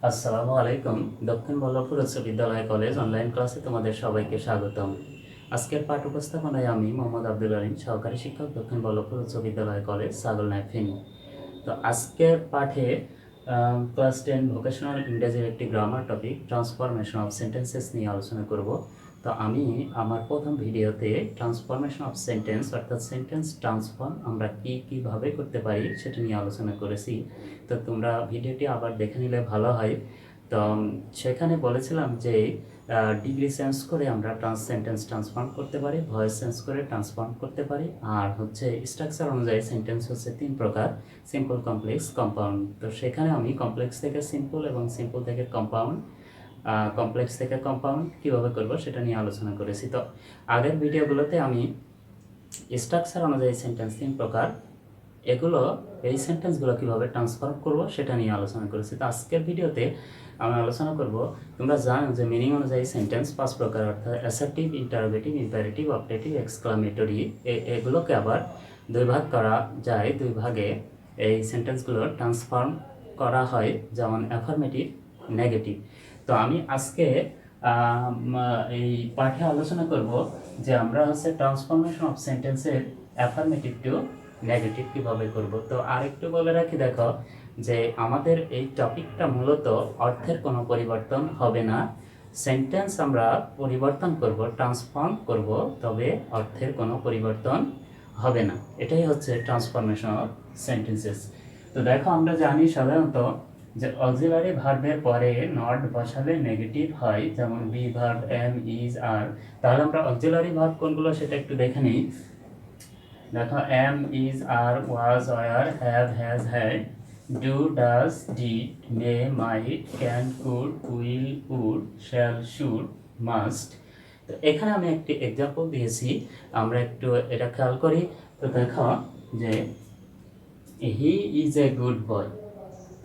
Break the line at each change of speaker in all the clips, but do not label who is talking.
আসসালামু আলাইকুম। দক্ষিণ বল্লভপুর উচ্চ বিদ্যালয় কলেজ অনলাইন ক্লাসে তোমাদের সবাইকে স্বাগতম। আজকের পাঠ উপস্থাপনায় আমি মোহাম্মদ আব্দুল আলিম, সহকারী শিক্ষক, দক্ষিণ বল্লভপুর উচ্চ বিদ্যালয় কলেজ, ছাগলনাইয়া ফেনী। তো আজকের পাঠে ক্লাস 10 ভোকেশনাল ইংরেজির একটি grammar topic transformation of sentences নিয়ে আলোচনা করব। তো আমি আমার প্রথম ভিডিওতে ট্রান্সফরমেশন অফ সেন্টেন্স অর্থাৎ সেন্টেন্স ট্রান্সফর্ম আমরা কীভাবে করতে পারি সেটা নিয়ে আলোচনা করেছি। তো তোমরা ভিডিওটি আবার দেখে নিলে ভালো হয়। তো সেখানে বলেছিলাম যে ডিগ্রি চেঞ্জ করে আমরা সেন্টেন্স ট্রান্সফর্ম করতে পারি, ভয়েস চেঞ্জ করে ট্রান্সফর্ম করতে পারি, আর হচ্ছে স্ট্রাকচার অনুযায়ী সেন্টেন্স হচ্ছে 3 প্রকার: সিম্পল, কমপ্লেক্স, কম্পাউন্ড। তো সেখানে আমি কমপ্লেক্স থেকে সিম্পল এবং সিম্পল থেকে কম্পাউন্ড, কমপ্লেক্স থেকে কম্পাউন্ড কীভাবে করব সেটা নিয়ে আলোচনা করেছি। তো আগের ভিডিওগুলোতে আমি স্ট্রাকচার অনুযায়ী সেন্টেন্স 3 প্রকার, এগুলো এই সেন্টেন্সগুলো কীভাবে ট্রান্সফর্ম করব সেটা নিয়ে আলোচনা করেছি। তো আজকের ভিডিওতে আমি আলোচনা করব, তোমরা জানো যে মিনিং অনুযায়ী সেন্টেন্স 5 প্রকার, অর্থাৎ assertive, interrogative, imperative, objective, exclamatory. এগুলোকে আবার 2 ভাগ করা যায়। 2 ভাগে এই সেন্টেন্সগুলো ট্রান্সফর্ম করা হয়, যেমন অ্যাফার্মেটিভ, নেগেটিভ। তো আমি আজকে এই পাঠে আলোচনা করব যে আমরা হচ্ছে ট্রান্সফরমেশন অফ সেন্টেন্সের অ্যাফার্মেটিভ টু নেগেটিভ কীভাবে করব। তো আরেকটু বলে রাখি, দেখো যে আমাদের এই টপিকটা মূলত অর্থের কোনো পরিবর্তন হবে না। সেন্টেন্স আমরা পরিবর্তন করব, ট্রান্সফর্ম করব, তবে অর্থের কোনো পরিবর্তন হবে না। এটাই হচ্ছে ট্রান্সফরমেশন অফ সেন্টেন্সেস। তো দেখো, আমরা জানি সাধারণত যে অক্সিলারি ভার্বের পরে নট বসালে নেগেটিভ হয়, যেমন বি ভার্ব, এম, ইজ, আর। তাহলে আমরা অক্সিলারি ভার্ব কোনগুলো সেটা একটু দেখে নিই। দেখো, am, is, are, was, were, have, has, had, do, does, did, may, might, can, could, will, would, shall, should, must. তো এখানে আমি একটি এক্সাম্পল দিয়েছি, আমরা একটু এটা খেয়াল করি। তো দেখো যে he is a good boy,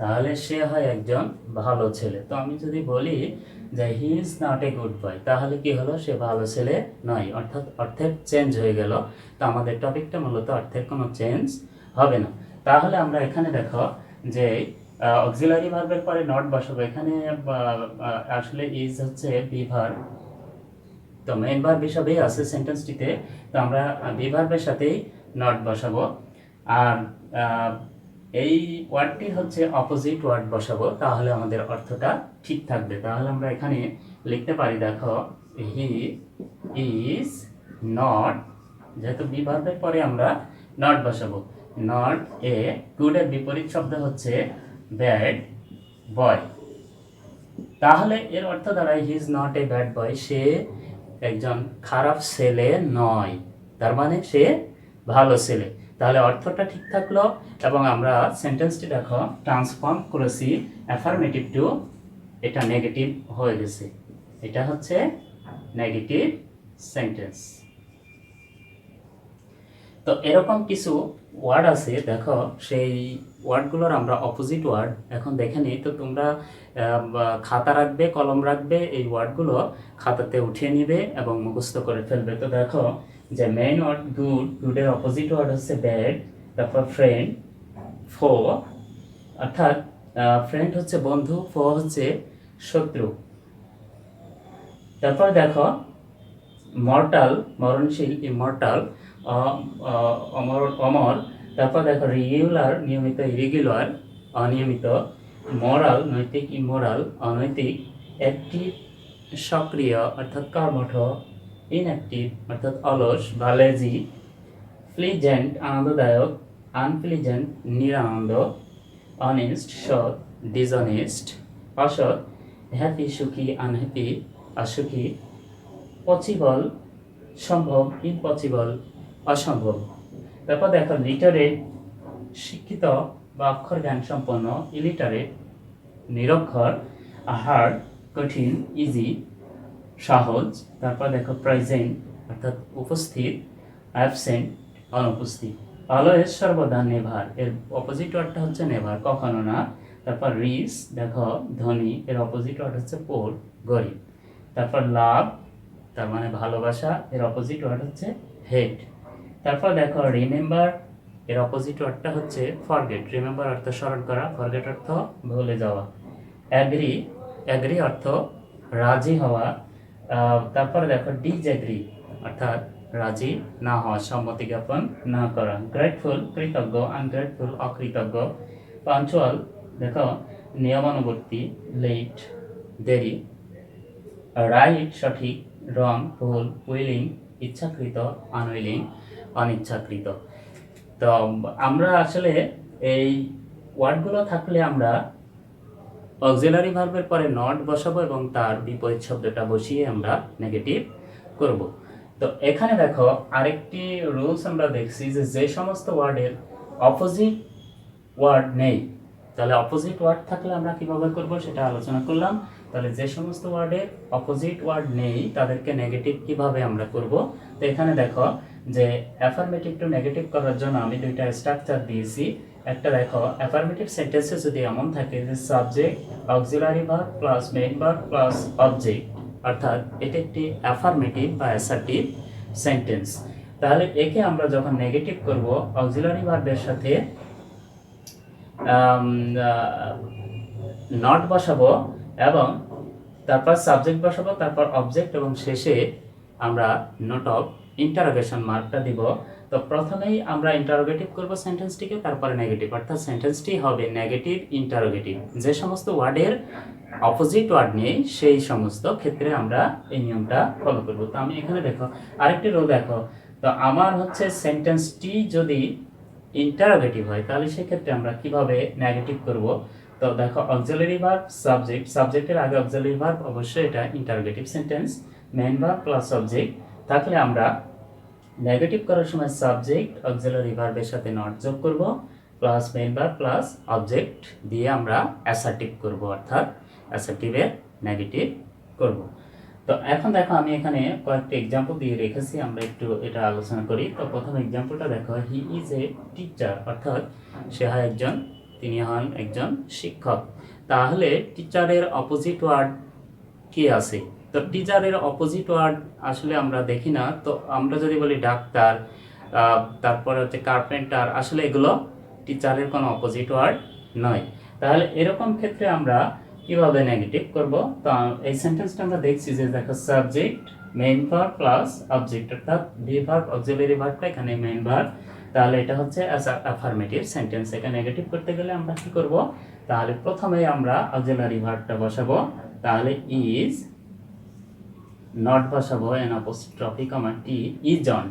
তাহলে সে হয় একজন ভালো ছেলে। তো আমি যদি বলি যে হি is not a good boy, তাহলে কি হলো, সে ভালো ছেলে নয়, অর্থাৎ অর্থের চেঞ্জ হয়ে গেল। তো আমাদের টপিকটা মূলত অর্থের কোনো চেঞ্জ হবে না। তাহলে আমরা এখানে দেখো যে অক্সিলারি ভার্বের পরে নট বসাবো। এখানে আসলে ইজ হচ্ছে বি ভার্ব, তো মেইন ভার্ব হিসাবেই আছে সেন্টেন্সটিতে। তো আমরা বি ভার্বের সাথেই নট বসাবো। আর এই ওয়ার্ডটি হচ্ছে অপোজিট ওয়ার্ড বসাবো, তাহলে আমাদের অর্থটা ঠিক থাকবে। তাহলে আমরা এখানে লিখতে পারি, দেখো হি ইজ নট, যেহেতু বি ভার্বের পরে আমরা নট বসাবো, নট এ গুডের বিপরীত শব্দ হচ্ছে ব্যাড বয়। তাহলে এর অর্থ দাঁড়ায় he is not a bad boy, সে একজন খারাপ ছেলে নয়, তার মানে সে ভালো ছেলে। তাহলে অর্থটা ঠিক থাকলো এবং আমরা সেন্টেন্সটি দেখো ট্রান্সফর্ম করেছি অ্যাফার্মেটিভ টু, এটা নেগেটিভ হয়ে গেছে, এটা হচ্ছে নেগেটিভ সেন্টেন্স। তো এরকম কিছু ওয়ার্ড আছে, দেখো সেই ওয়ার্ডগুলোর আমরা অপোজিট ওয়ার্ড এখন দেখে নিই। তো তোমরা খাতা রাখবে, কলম রাখবে, এই ওয়ার্ডগুলো খাতাতে উঠিয়ে নিবে এবং মুখস্থ করে ফেলবে। তো দেখো যে মেইন ওয়ার্ড গুড, গুডের অপোজিট ওয়ার্ড হচ্ছে ব্যাড। তারপর ফ্রেন্ড, ফো, অর্থাৎ ফ্রেন্ড হচ্ছে বন্ধু, ফো হচ্ছে শত্রু। তারপর দেখো মর্টাল, মরণশীল, ইমর্টাল, অমর, অমর। তারপর দেখো রেগুলার, নিয়মিত, ইরেগুলার, অনিয়মিত, মরাল, নৈতিক, ইমোরাল, অনৈতিক, অ্যাক্টিভ, সক্রিয় অর্থাৎ কর্মঠ, ইনঅ্যাক্টিভ অর্থাৎ অলস বা লেজি, প্লিজেন্ট আনন্দদায়ক, আনপ্লিজেন্ট নিরানন্দ, অনেস্ট সৎ, ডিসঅনেস্ট অসৎ, হ্যাপি সুখী, আনহ্যাপি অসুখী, পসিবল সম্ভব, ইম্পসিবল অসম্ভব। তারপর দেখো লিটারেট শিক্ষিত বা অক্ষর জ্ঞান সম্পন্ন, ইলিটারেট নিরক্ষর, হার্ড কঠিন, ইজি সহজ। তারপর দেখো প্রেজেন্ট অর্থাৎ উপস্থিত, অ্যাবসেন্ট অনুপস্থিত। অলওয়েজ সর্বদা, নেভার এর অপোজিট ওয়ার্ডটা হচ্ছে নেভার কখনো না। তারপর রিচ দেখো ধনী, এর অপোজিট ওয়ার্ড হচ্ছে পোর গরিব। তারপর লাভ তার মানে ভালোবাসা, এর অপোজিট ওয়ার্ড হচ্ছে হেট। তারপর দেখো রিমেম্বার, এর অপোজিট ওয়ার্ডটা হচ্ছে ফরগেট। রিমেম্বার অর্থ স্মরণ করা, ফরগেট অর্থ ভুলে যাওয়া। অ্যাগ্রি, অ্যাগ্রি অর্থ রাজি হওয়া। তারপরে দেখো ডিসএগ্রি অর্থাৎ রাজি না হওয়া, সম্মতি জ্ঞাপন না করা। গ্রেটফুল কৃতজ্ঞ, আনগ্রেটফুল অকৃতজ্ঞ। পাঞ্চুয়াল দেখো নিয়মানুবর্তী, লেট দেরি। রাইট সঠিক, রং ভুল, উইলিং ইচ্ছাকৃত, আনউইলিং অনিচ্ছাকৃত। তো আমরা আসলে এই ওয়ার্ডগুলো থাকলে আমরা অক্সিলারি ভার্বের পরে নট বসাবো এবং তার বিপরীত শব্দটা বসিয়ে আমরা নেগেটিভ করব। তো এখানে দেখো আরেকটি রুলস আমরা দেখছি যে যে সমস্ত ওয়ার্ডের অপোজিট ওয়ার্ড নেই, তাহলে অপোজিট ওয়ার্ড থাকলে আমরা কিভাবে করব সেটা আলোচনা করলাম। তাহলে যে সমস্ত ওয়ার্ডের অপোজিট ওয়ার্ড নেই তাদেরকে নেগেটিভ কিভাবে আমরা করব। তো এখানে দেখো যে অ্যাফার্মেটিভ টু নেগেটিভ করার জন্য আমি দুইটা স্ট্রাকচার দিয়েছি। একটা দেখো অ্যাফার্মেটিভ সেন্টেন্সে যদি এমন থাকে যে subject auxiliary verb plus main verb plus object, অর্থাৎ এটা একটি অ্যাফার্মেটিভ বা অ্যাসার্টিভ সেন্টেন্স, তাহলে একে আমরা যখন নেগেটিভ করব অক্সিলারি ভার্বের সাথে নট বসাবো এবং তারপর সাবজেক্ট বসাবো, তারপর অবজেক্ট এবং শেষে আমরা নোট অফ ইন্টারোগেশন মার্কটা দিব। তো প্রথমেই আমরা ইন্টারোগেটিভ করব সেন্টেন্সটিকে, তারপরে নেগেটিভ, অর্থাৎ সেন্টেন্সটি হবে নেগেটিভ ইন্টারোগেটিভ। যে সমস্ত ওয়ার্ডের অপোজিট ওয়ার্ড নেই সেই সমস্ত ক্ষেত্রে আমরা এই নিয়মটা ফলো করব। তো আমি এখানে দেখো আরেকটি রোল দেখো, তো আমার হচ্ছে সেন্টেন্সটি যদি ইন্টারোগেটিভ হয় তাহলে সেক্ষেত্রে আমরা কিভাবে নেগেটিভ করব। তো দেখো অক্সিলারি ভার্ব সাবজেক্ট, সাবজেক্টের আগে অক্সিলারি ভার্ব, অবশ্যই এটা interrogative sentence. Main verb plus object থাকলে আমরা নেগেটিভ করার সময় সাবজেক্ট অক্সিলারি ভার্বের সাথে নট যোগ করব plus main verb plus object দিয়ে আমরা অ্যাসার্টিভ করব, অর্থাৎ অ্যাসার্টিভের নেগেটিভ করব। তো এখন দেখো আমি এখানে কয়েকটি এক্সাম্পল দিয়ে রেখেছি, আমরা একটু এটা আলোচনা করি। তো প্রথম এক্সাম্পলটা দেখো, হি ইজ এ টিচার, অর্থাৎ সে হয় একজন, তিনি হন একজন শিক্ষক। তাহলে টিচারের অপোজিট ওয়ার্ড কি আছে? তো টিচারের অপোজিট ওয়ার্ড আসলে আমরা দেখি না। তো আমরা যদি বলি ডাক্তার, তারপরে হচ্ছে কার্পেন্টার, আসলে এগুলো টিচারের কোনো অপোজিট ওয়ার্ড নয়। তাহলে এরকম ক্ষেত্রে আমরা কিভাবে নেগেটিভ করব? তো এই সেন্টেন্সটা আমরা দেখছি যে দেখো subject main verb plus object, অর্থাৎ ভি ভার্ব অক্সিলারি ভার্বটা এখানে মেইন ভার্ব, তাহলে এটা হচ্ছে অ্যাফার্মেটিভ সেন্টেন্স। এটা নেগেটিভ করতে গেলে আমরা কি করব? তাহলে প্রথমে আমরা অক্সিলারি ভার্বটা বসাবো, তাহলে ইজ, নট বসাবো এন অ্যাপোস্ট্রফি কমা টি, ইজন।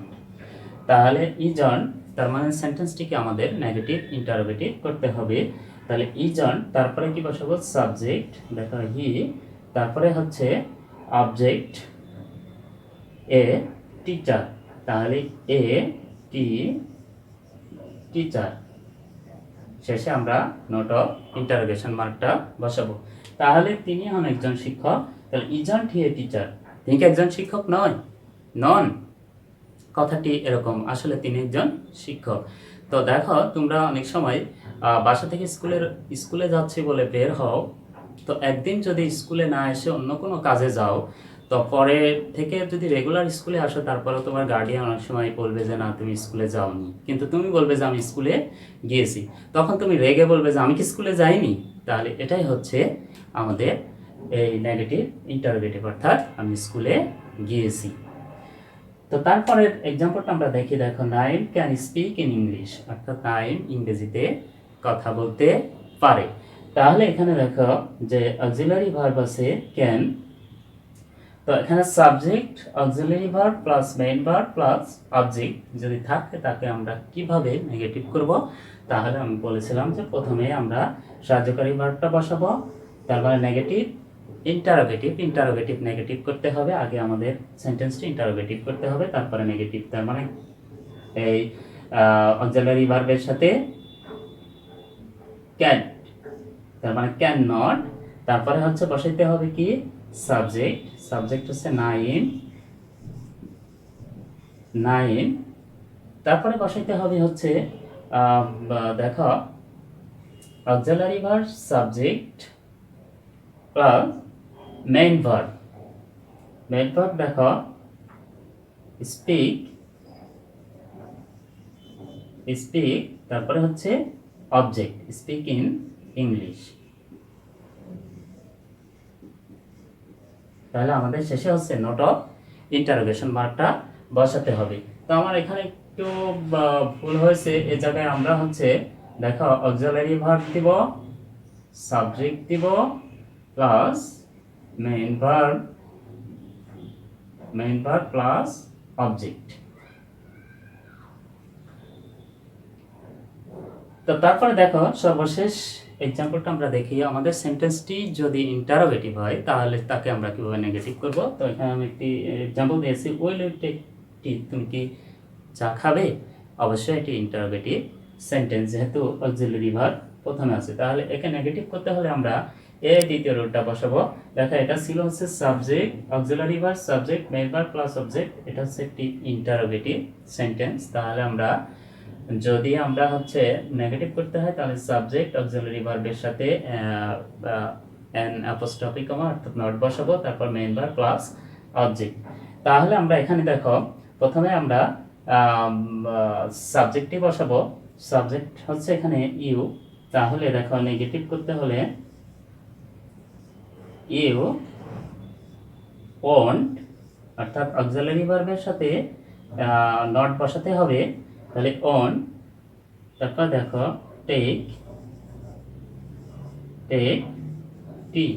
তাহলে ইজন তার মানে সেন্টেন্সটিকে আমাদের নেগেটিভ ইন্টারোগেটিভ করতে হবে। তাহলে ইজন তারপরে কি বসাবো? সাবজেক্ট, দেখো হি, তারপরে হচ্ছে অবজেক্ট এ টিচার, তাহলে এ টি টিচার, শেষে আমরা নোট অফ ইন্টারোগেশন মার্কটা বসাবো। তাহলে তিনি হন একজন শিক্ষক। তাহলে ইজন হি এ টিচার, তিনি কি একজন শিক্ষক নয়? নন, কথাটি এরকম, আসলে তিনি একজন শিক্ষক। তো দেখো তোমরা অনেক সময় বাসা থেকে স্কুলে যাচ্ছি বলে বের হও, তো একদিন যদি স্কুলে না এসে অন্য কোনো কাজে যাও, তো পরে থেকে যদি রেগুলার স্কুলে আসো তারপরেও তোমার গার্ডিয়ান অনেক সময় বলবে যে না তুমি স্কুলে যাওনি, কিন্তু তুমি বলবে যে আমি স্কুলে গিয়েছি, তখন তুমি রেগে বলবে যে আমি কি স্কুলে যাইনি। তাহলে এটাই হচ্ছে আমাদের এই নেগেটিভ ইন্টারোগেটিভ, অর্থাৎ আমি স্কুলে গিয়েছি। তো তারপরের এক্সাম্পলটা আমরা দেখি, দেখো Naim can speak in English, অর্থাৎ নাইম ইংরেজিতে কথা বলতে পারে। তাহলে এখানে দেখো যে অক্সিলারি ভার্ব আছে ক্যান, তো এখানে subject auxiliary verb plus main verb plus object যদি থাকে তাকে আমরা কিভাবে নেগেটিভ করব? তাহলে আমি বলেছিলাম যে প্রথমে আমরা সাহায্যকারী ভার্বটা বসাবো, তারপরে নেগেটিভ ইন্টারোগেটিভ নেগেটিভ করতে হবে, আগে আমাদের সেন্টেন্সটি ইন্টারোগেটিভ করতে হবে, তারপরে নেগেটিভ। তার মানে এই অক্সিলারি ভার্বের সাথে ক্যান, তার মানে ক্যান নট, তারপরে হচ্ছে বসাইতে হবে কি? সাবজেক্ট হচ্ছে নাইন, তারপরে বসাইতে হবে হচ্ছে দেখো auxiliary verb subject plus main verb দেখো স্পিক, তারপরে হচ্ছে অবজেক্ট স্পিক ইন ইংলিশ। তাহলে আমাদের শেষে হচ্ছে নোট অফ ইন্টারোগেশন মার্কটা বসাতে হবে। তো আমার এখানে একটু ভুল হয়েছে, এই জায়গায় আমরা হচ্ছে দেখো অক্সিলারি ভার্ব দিব, সাবজেক্ট দিব plus main verb plus object. তো তারপরে দেখো সর্বশেষ এক্সাম্পলটা আমরা দেখি, আমাদের সেন্টেন্সটি যদি ইন্টারোগেটিভ হয় তাহলে তাকে আমরা কিভাবে নেগেটিভ করব। তো এখানে আমি একটি এক্সাম্পল দিয়েছি, উইল ইউ টেক টি, তুমি কি চা খাবে। অবশ্যই এটি ইন্টারোগেটিভ সেন্টেন্স, যেহেতু অক্সিলারি ভার্ব প্রথমে আছে, তাহলে একে নেগেটিভ করতে হলে আমরা দ্বিতীয় রুলটা বসাবো। দেখো এটা ছিল হচ্ছে subject, auxiliary verb, subject, main verb plus object, এটা হচ্ছে একটি ইন্টারোগেটিভ সেন্টেন্স। তাহলে যদি আমরা হচ্ছে নেগেটিভ করতে হয় তাহলে সাবজেক্ট অক্সিলারি ভার্বের সাথে এন অ্যাপোস্ট্রফি কমা অর্থাৎ নট বসাবো, তারপর মেইন ভার্ব প্লাস অবজেক্ট। তাহলে আমরা এখানে দেখো প্রথমে আমরা সাবজেক্টই বসাবো, সাবজেক্ট হচ্ছে এখানে ইউ। তাহলে দেখো নেগেটিভ করতে হলে ইউ ওন্ট, অর্থাৎ অক্সিলারি ভার্বের সাথে নট বসাতে হবে, তাহলে অন। তারপর দেখো টেক টি,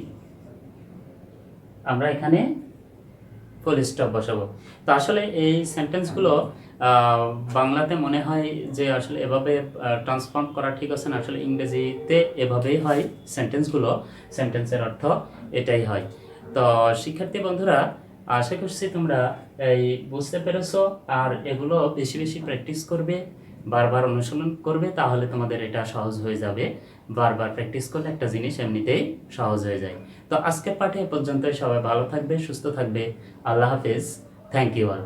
আমরা এখানে ফুল স্টপ বসাবো। তো আসলে এই সেন্টেন্সগুলো বাংলাতে মনে হয় যে আসলে এভাবে ট্রান্সফর্ম করা ঠিক আছে না, আসলে ইংরেজিতে এভাবেই হয় সেন্টেন্সগুলো, সেন্টেন্সের অর্থ এটাই হয়। তো শিক্ষার্থী বন্ধুরা, আশা করছি তোমরা এই বুঝতে পেরেছো, আর এগুলো বেশি বেশি প্র্যাকটিস করবে, বারবার অনুশীলন করবে, তাহলে তোমাদের এটা সহজ হয়ে যাবে। বারবার প্র্যাকটিস করলে একটা জিনিস এমনিতেই সহজ হয়ে যায়। তো আজকের পাঠে এ পর্যন্তই। সবাই ভালো থাকবে, সুস্থ থাকবে। আল্লাহ হাফেজ। Thank you all.